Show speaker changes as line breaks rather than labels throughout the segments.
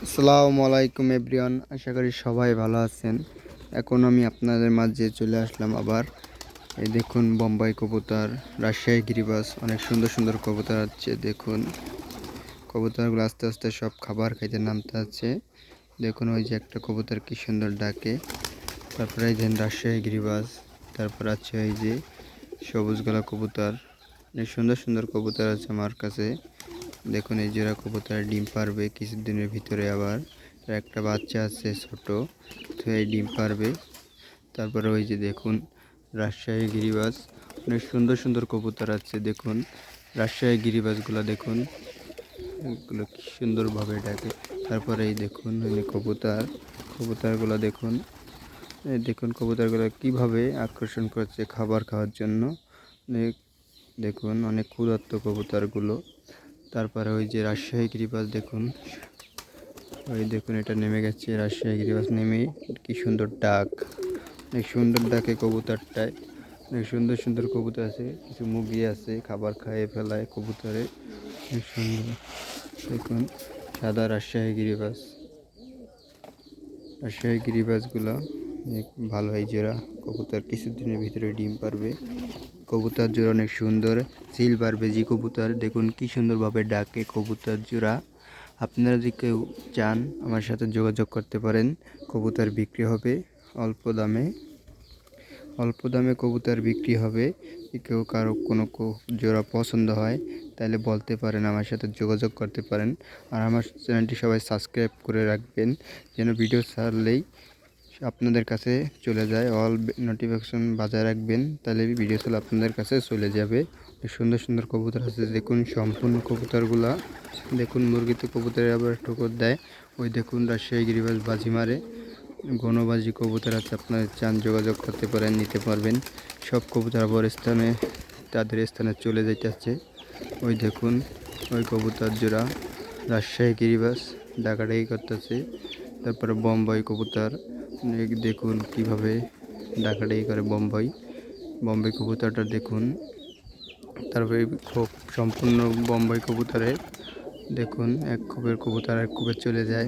আসসালামু আলাইকুম এভরিওয়ান, আশা করি সবাই ভালো আছেন। এখন আমি আপনাদের মাঝে চলে আসলাম আবার। এই দেখুন বোম্বাই কবুতর, রাজশাহী গিরিবাজ, অনেক সুন্দর সুন্দর কবুতর আছে। দেখুন কবুতরগুলো আস্তে আস্তে সব খাবার খাইতে নামতে আছে। দেখুন ওই যে একটা কবুতর কি সুন্দর ডাকে। তারপরে এই যে রাজশাহী গিরিবাজ, তারপর আছে এই যে সবুজ গলা কবুতর। অনেক সুন্দর সুন্দর কবুতর আছে আমার কাছে। দেখুন এই জোড়া কবুতর ডিম পারবে কিছুদিনের ভিতরে। আবার একটা বাচ্চা আছে ছোট, তো এই ডিম পারবে। তারপরে ওই যে দেখুন রাজশাহী গিরিবাজ, অনেক সুন্দর সুন্দর কবুতর আছে। দেখুন রাজশাহী গিরিবাজগুলো দেখুন, এগুলো কি সুন্দরভাবে ডাকে। তারপরে এই দেখুন কবুতরগুলো দেখুন, এই দেখুন কবুতরগুলো কিভাবে আকর্ষণ করছে খাবার খাওয়ার জন্য। দেখুন অনেক ক্ষুধার্ত কবুতরগুলো। তারপরে ওই যে রাজশাহী গিরিবাজ দেখুন, ওই দেখুন এটা নেমে গেছে। রাজশাহী গিরিবাজ নেমে কি সুন্দর ডাক, অনেক সুন্দর ডাকে কবুতরটায়। অনেক সুন্দর সুন্দর কবুতর আছে, কিছু মুরগি আছে খাবার খাইয়ে ফেলায় কবুতরে, অনেক সুন্দর। দেখুন সাদা রাজশাহী গিরিবাজগুলো অনেক ভালো হয় জোড়া কবুতর, কিছুদিনের ভিতরে ডিম পারবে। কবুতর জোড়া অনেক সুন্দর, সিলভার বেজি কবুতর। দেখুন কি সুন্দরভাবে ডাকে কবুতর জোড়া। আপনারা যদি কেউ চান আমার সাথে যোগাযোগ করতে পারেন। কবুতর বিক্রি হবে অল্প দামে কবুতর বিক্রি হবে। কেউ কারো কোনো জোড়া পছন্দ হয় তাহলে বলতে পারেন, আমার সাথে যোগাযোগ করতে পারেন। আর আমার চ্যানেলটি সবাই সাবস্ক্রাইব করে রাখবেন, যেন ভিডিও ছাড়লেই আপনাদের কাছে চলে যায়। অল নোটিফিকেশন বাজায় রাখবেন, তাহলে ভিডিও ছাড়লে আপনাদের কাছে চলে যাবে। সুন্দর সুন্দর কবুতর আছে দেখুন, সম্পূর্ণ কবুতরগুলা। দেখুন মুরগিতে কবুতরে আবার ঠোকর দেয়। ওই দেখুন রাজশাহী গিরিবাজ বাজি মারে, ঘনবাজি কবুতর আছে। আপনারা চান যোগাযোগ করতে পারেন, নিতে পারবেন। সব কবুতর আবার তাদের স্থানে চলে যাইতেছে। ওই দেখুন ওই কবুতর জোড়া রাজশাহী গিরিবাজ ডাকাডাকি করতেছে। তারপরে বোম্বাই কবুতর দেখুন কিভাবে ডাকাডাকি করে বোম্বাই কবুতরটা দেখুন। তারপরে খুব সম্পূর্ণ বোম্বাই কবুতরের দেখুন, এক খোপের কবুতর এক খোপে চলে যায়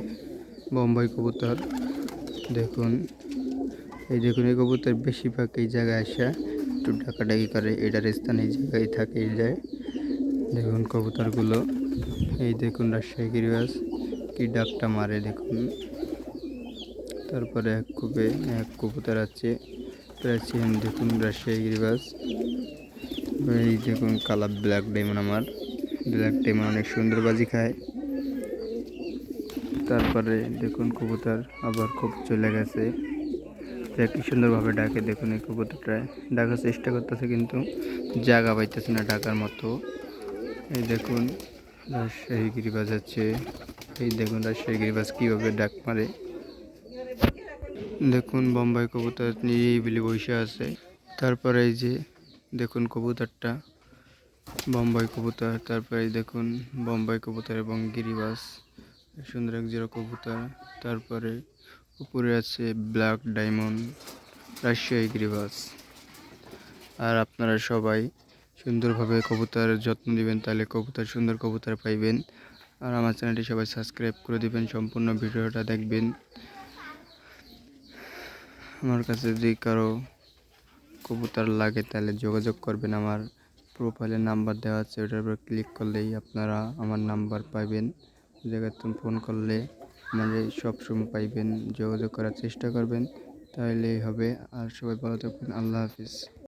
বোম্বাই কবুতর। দেখুন এই দেখুন এই কবুতর বেশিরভাগ এই জায়গায় আসা একটু ডাকাডাকি করে, এটার স্থান এই জায়গায় থাকে যায়। দেখুন কবুতরগুলো, এই দেখুন রাজশাহী গিরিবাজ কি ডাকটা মারে দেখুন। তারপরে এক কবুতর আছে প্রায় চেন। দেখুন রাজশাহী গিরিবাজ, এই দেখুন কালার ব্ল্যাক ডায়মন্ড। আমার ব্ল্যাক ডায়মন্ড অনেক সুন্দর বাজি খায়। তারপরে দেখুন কবুতর আবার খুব চলে গেছে, কি সুন্দরভাবে ডাকে। দেখুন এই কবুতরটা ডাকার চেষ্টা করতেছে কিন্তু জায়গা পাইতেছে না ডাকার মতো। এই দেখুন রাজশাহী গিরিবাজ আছে, এই দেখুন রাজশাহী গিরিবাজ কীভাবে ডাক মারে। দেখুন বোম্বাই কবুতর নিরিবিলি বসে আছে। তারপরে এই যে দেখুন কবুতরটা বোম্বাই কবুতর। তারপরে দেখুন বোম্বাই কবুতর এবং গিরিবাজ, সুন্দর এক জোড়া কবুতর। তারপরে উপরে আছে ব্ল্যাক ডায়মন্ড রাজশাহী গিরিবাজ। আর আপনারা সবাই সুন্দরভাবে কবুতরের যত্ন দিবেন, তাহলে সুন্দর কবুতর পাইবেন। আর আমার চ্যানেলটি সবাই সাবস্ক্রাইব করে দিবেন, সম্পূর্ণ ভিডিওটা দেখবেন। আমার কাছে যদি কারো কবুতর লাগে তাহলে যোগাযোগ করবেন। আমার প্রোফাইলের নাম্বার দেওয়া আছে, ওটার উপর ক্লিক করলেই আপনারা আমার নাম্বার পাইবেন। জায়গায় ফোন করলে আমাদের সবসময় পাইবেন, যোগাযোগ করার চেষ্টা করবেন, তাহলেই হবে। আর সবাই ভালো থাকবেন। আল্লাহ হাফিজ।